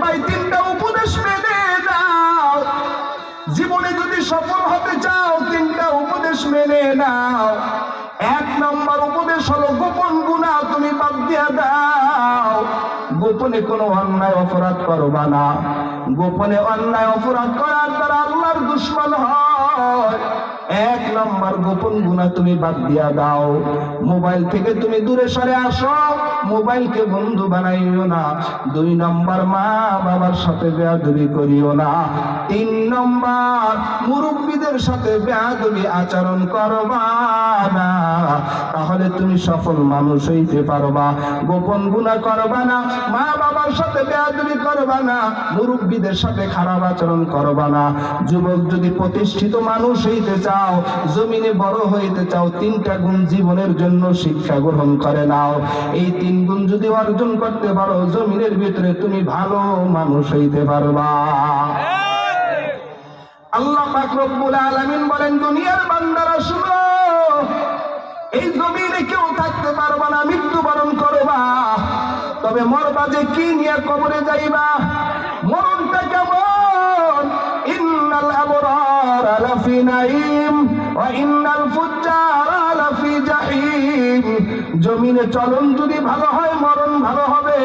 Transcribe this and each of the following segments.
ভাই তিনটা উপদেশ মেনে নাও। জীবনে যদি সফল হতে চাও তিনটা উপদেশ মেনে নাও। 1 নম্বর উপদেশ হলো গোপন গুনাহ তুমি বাদ দিয়া দাও। গোপনে কোনো অন্যায় অপরাধ করবা না। গোপনে অন্যায় অপরাধ করার দ্বারা আল্লাহর দুশমন হয়। 1 নম্বর গোপন গুনাহ তুমি বাদ দিয়া দাও। মোবাইল থেকে তুমি দূরে সরে আসো, মোবাইলকে বন্ধু বানাইও না। 2 নম্বর মা বাবার সাথে বেয়াদবি করিও না। 3 নম্বর মুরব্বিদের সাথে বেয়াদবি আচরণ করবা না, তাহলে তুমি সফল মানুষ হইতে পারবা। গোপন গুনাহ করবা না, মা বাবার সাথে বেয়াদবি করবা না, মুরব্বিদের সাথে খারাপ আচরণ করবা না। যুবক যদি প্রতিষ্ঠিত মানুষ হইতে চাও, জমিনে বড় হইতে চাও, 3টা গুণ জীবনের জন্য শিক্ষা গ্রহণ করে নাও। এই 3 গুণ যদি অর্জন করতে পারো, জমিনের ভিতরে তুমি ভালো মানুষ হইতে পারবা। আল্লাহ পাক রব্বুল আলামিন বলেন, দুনিয়ার বান্দারা শুনো, এই জমিনে কেউ থাকতে পারবা না, মৃত্যুবরণ করবা। তবে মরবা যে কি নিয়ে কবরে যাইবা? মরণটা কেমন? ইন্নাল আবরারা লাফি নাঈম ওয়া ইন্নাল ফুজ্জারা লাফি জাহিম। জমিনে চলন যদি ভালো হয় মরণ ভালো হবে,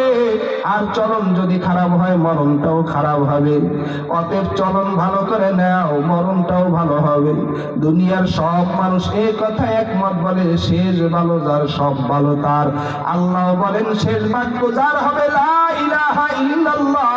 আর চলন যদি খারাপ হয় মরণটাও খারাপ হবে। অতএব চলন ভালো করে নাও, মরণটাও ভালো হবে। দুনিয়ার সব মানুষ এই কথা একমত বলে, শেষ ভালো যার সব ভালো তার। আল্লাহ বলেন, শেষ বাক্য যার হবে লা ইলাহা ইল্লাল্লাহ,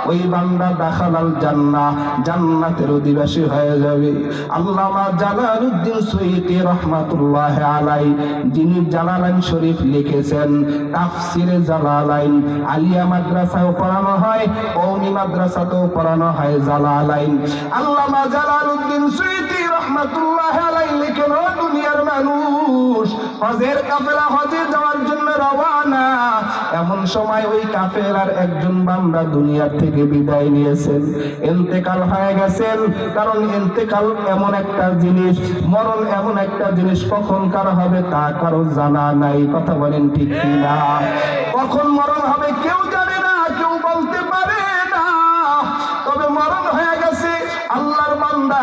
ওই বান্দা দাখালাল জান্নাহ, জান্নাতের অধিবাসী হয়ে যাবে। আল্লামা জালালউদ্দিন সুয়ুতী রাহমাতুল্লাহ আলাইহি, যিনি জালালাইন শরীফ লিখেছেন, তাফসিরে জালালাইন আলিয়া মাদ্রাসায় পড়ানো হয়, কওমি মাদ্রাসাতেও পড়ানো হয় জালালাইন। আল্লামা জালালউদ্দিন সুয়ুতী রাহমাতুল্লাহ আলাইহি লিখেন, ও দুনিয়ার মানুষ, হজের কাফেলা হজে যাওয়ার জন্য রওনা। এমন সময় ওই কাফেলার একজন বান্দা দুনিয়ার থেকে বিদায় নিয়েছেন, ইন্তেকাল হয়ে গেছেন। কারণ ইন্তেকাল এমন একটা জিনিস, মরণ এমন একটা জিনিস, কখন কার হবে তা কারো জানা নাই। কথা বলেন ঠিক কিনা? কখন মরণ হবে কেউ জানে না, কেউ বলতে পারে না। তবে মরণ হয়ে গেছে। আল্লাহর বান্দা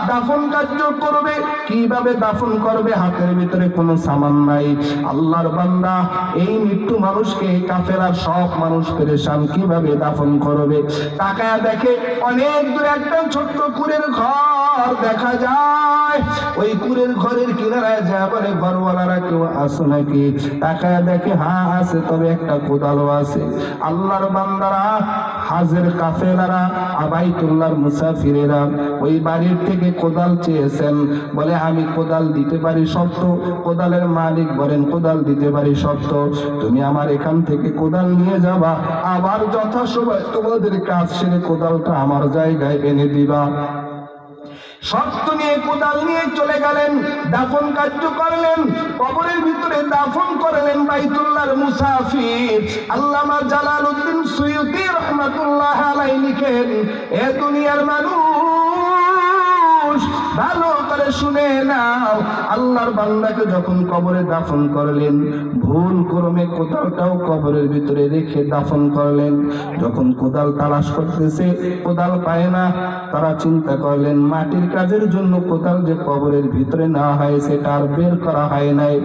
দাফন কার্য করবে, কিভাবে দাফন করবে? হাতের ভিতরে কোনো সামান নাই। আল্লাহর বান্দা এই মৃত্যু মানুষকে, কাফেলার সব মানুষ পেরেশান, কিভাবে দাফন করবে? তাকায়া দেখে অনেক দূরে একটা ছোট্ট কুড়ের ঘর দেখা যায়। ওই কুড়ের ঘরের কিনারায় যা বলে, ঘরওয়ালারা কেউ আছে নাকি? তাকায়া দেখে হ্যাঁ আছে, তবে একটা কোদালও আছে। আল্লাহর বান্দারা, হাজের কাফেলারা, বাইতুল্লাহর মুসাফিরেরা ওই বাড়ির থেকে কোদাল চেয়েছেন। বলে, আমি কোদাল দিতে পারি শর্ত। কোদালের মালিক বলেন, কোদাল দিতে পারি শর্ত, তুমি আমার এখান থেকে কোদাল নিয়ে যাবা, আবার যথাসময় তোমাদের কাজ সেরে কোদালটা আমার জায়গায় এনে দিবা। শর্ত নিয়ে কোদাল নিয়ে চলে গেলেন, দাফন কার্য করলেন, কবরের ভিতরে দাফন করলেন বাইতুল্লাহর মুসাফির। আল্লামা জালালউদ্দিন সুয়ুতী রাহমাতুল্লাহ আলাইহি লিখেন, এ দুনিয়ার মানুষ, ভালো করে শুনে নাও। আল্লাহর বান্দাকে যখন কবরে দাফন করলেন, ভুল ক্রমে কোদালটাও কবরের ভিতরে রেখে দাফন করলেন। যখন কোদাল তালাশ করতেছে, কোদাল পায় না, তারা চিন্তা করলেন, মাটির কাজের জন্য কোদাল যে কবরের ভিতরে নেওয়া হয় সেটা আর বের করা হয় নাই।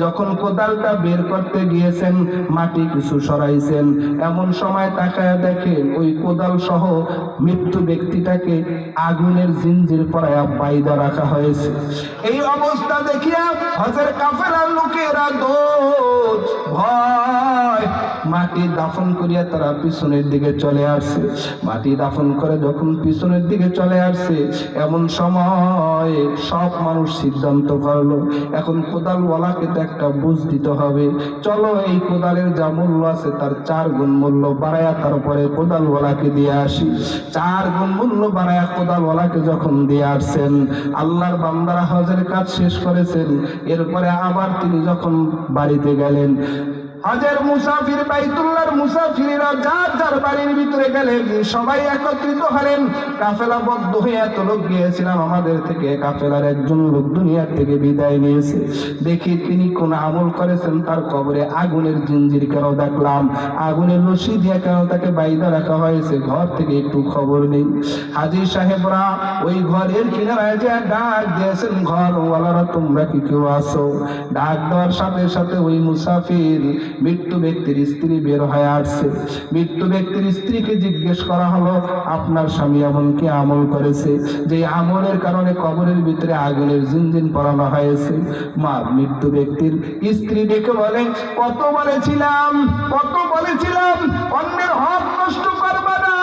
যখন কোদালটা বের করতে গিয়েছেন, মাটি কিছু সরাইছেন, এমন সময় তাকায় দেখেন ওই কোদাল সহ মৃত্যু ব্যক্তিটাকে আগুনের জিনজির পরায়া বাইদা রাখা হয়েছে। এই অবস্থা দেখিয়া হজের কাফেলার লোকেরা দৌড় ভয় মাটি দাফন করিয়া তারা পিছনের দিকে চলে আসছে। মাটি দাফন করে যখন পিছনের দিকে চলে আসছে, এমন সময় সব মানুষ সিদ্ধান্ত করলো, এখন কোদালওয়ালাকে তো একটা বুঝ দিতে হবে, চলো এই কোদালের যা মূল্য আছে তার 4 গুণ মূল্য বাড়ায়া তারপরে কোদালওয়ালাকে দিয়ে আসি। 4 গুণ মূল্য বাড়ায়া কোদালওয়ালাকে যখন দিয়ে আসছেন, আল্লাহর বান্দারা হজের কাজ শেষ করেছেন। এরপরে আবার তিনি যখন বাড়িতে গেলেন, হজের মুসাফির, বাইতুল্লাহর মুসাফিররা যার যার বাড়ির ভিতরে গেলেন, সবাই একত্রিত হলেন। কাফেলাবদ্ধ হয়ে এত লোক গিয়েছিলাম আমাদের থেকে, কাফেলার একজন লোক দুনিয়া থেকে বিদায় নিয়েছে। দেখি তিনি কোন আমল করেছেন, তার কবরে আগুনের জিঞ্জির কেন দেখলাম, আগুনের রশি দিয়ে কেন তাকে বাইদা রাখা হয়েছে, ঘর থেকে একটু খবর নেই। হাজী সাহেবরা ওই ঘরের কিনারায় যে ডাক দিয়েছেন, ঘরওয়ালারা তোমরা কি কেউ আসো? ডাক দেওয়ার সাথে সাথে ওই মুসাফির মৃত্যু ব্যক্তির স্ত্রী বের হয়ে আসছে। মৃত্যু ব্যক্তির স্ত্রীকে জিজ্ঞেস করা হলো, আপনার স্বামী এমন কি আমল করেছে যে আমলের কারণে কবরের ভিতরে আগুনের জিনজিন পড়ানো হয়েছে? মা মৃত্যু ব্যক্তির স্ত্রী দেখে বলে, কত বলেছিলাম অন্যের হক নষ্ট করবে না।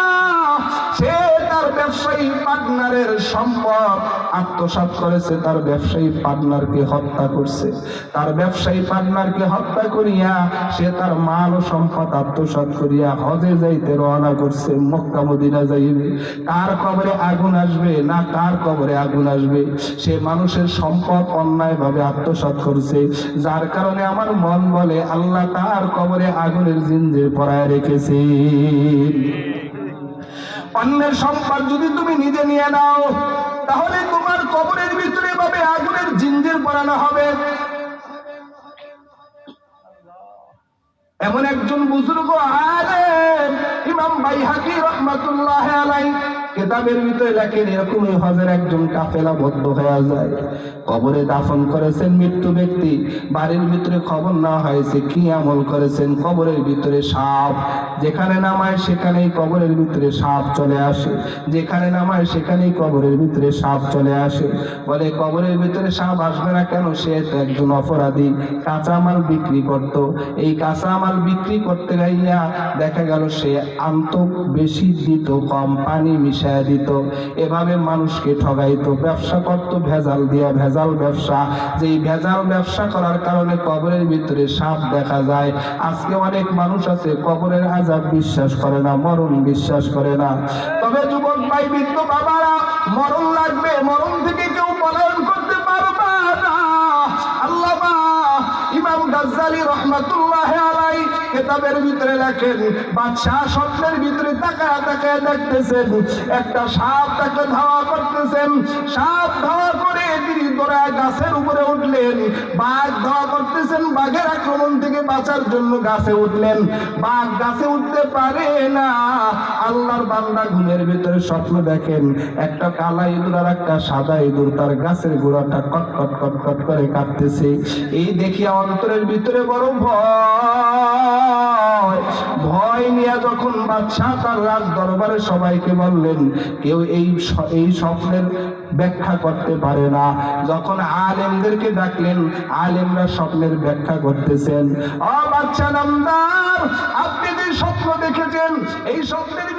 সে তার ব্যবসায়ী পার্টনারের সম্পদ আত্মসাৎ করেছে, তার ব্যবসায়ী পার্টনারকে হত্যা করছে। তার ব্যবসায়ী পার্টনারকে হত্যা করিয়া সে তার মাল ও সম্পদ আত্মসাৎ করিয়া হজে যাইতে রওনা করছে, মক্কা মদিনা যাইবে। কার কবরে আগুন আসবে না কার কবরে আগুন আসবে? সে মানুষের সম্পদ অন্যায়ভাবে আত্মসাৎ করছে, যার কারণে আমার মন বলে আল্লাহ তার কবরে আগুনের জিঞ্জির পরায় রেখেছে। অন্যের সম্পদ যদি তুমি নিজে নিয়ে নাও, তাহলে তোমার কবরের ভিতরে ভাবে আগুনের জিঞ্জির পরানো হবে। এমন একজন বুজুর্গ আলেম ইমাম বাইহাকি রাহমাতুল্লাহ আলাইহি কিতাবের ভিতরে লেখেন, এরকমই হজের একজন কাফেলা বদ্ধ হয়ে যায়, কবরে দাফন করেছেন মৃত্যু ব্যক্তি, বাড়ির ভিতরে খবর না হয়েছে কি আমল করেছেন। কবরের ভিতরে সাপ, যেখানে নামায় সেখানেই কবরের ভিতরে সাপ চলে আসে, যেখানে নামায় সেখানেই কবরের ভিতরে সাপ চলে আসে। বলে কবরের ভিতরে সাপ আসবে না কেন? সে তো একজন অপরাধী, কাঁচামাল বিক্রি করত। এই কাঁচামাল বিক্রি করতে গাইয়া দেখা গেল সে আনত বেশি, দিত কম, পানি মিশায়া দিত, এভাবে মানুষকে ঠগাইতো, ব্যবসা করত ভেজাল দিয়া, ভেজাল ব্যবসা। যেই ভেজাল ব্যবসা করার কারণে কবরের ভিতরে সাপ দেখা যায়। আজকে অনেক মানুষ আছে কবরের আযাব বিশ্বাস করে না, মরণ বিশ্বাস করে না। তবে যুবক ভাই, বৃদ্ধ বাবারা, মরণ লাগবে, মরণ থেকে কেউ পলায়ন করতে পারবে না। আল্লামা ইমাম গাজ্জালী রাহমাতুল্লাহ আলাইহি কিতাবের ভিতরে লেখেন, বাদশা স্বপ্নের ভিতরে তাকায় তাকায় দেখতেছেন একটা সাপ তাকে ধাওয়া করতেছেন। সাপ ধাওয়া করে তিনি দৌড়ায় গাছের উপরে উঠলেন। বাঘ ধাওয়া করতেছেন, বাঘের আক্রমণ থেকে বাঁচার জন্য গাছে উঠলেন। বাঘ গাছে উঠতে পারে না। আল্লাহর বান্দা ঘুমের ভিতরে স্বপ্ন দেখেন, একটা কালা ইঁদুর আর একটা সাদা ইঁদুর তার গাছের গোড়াটা কটকট কটকট করে কাটতেছে। এই দেখিয়া অন্তরের ভিতরে বড় ভয় নিয়ে যখন বাদশা তার রাজ দরবারে সবাইকে বললেন, কেউ এই স্বপ্নের ব্যাখ্যা করতে পারে না। যখন আলেমদেরকে ডাকলেন, আলেমরা স্বপ্নের ব্যাখ্যা করতেছেন। ও বাদশা নামদার, আপনি যে স্বপ্ন দেখেছেন, এই স্বপ্নের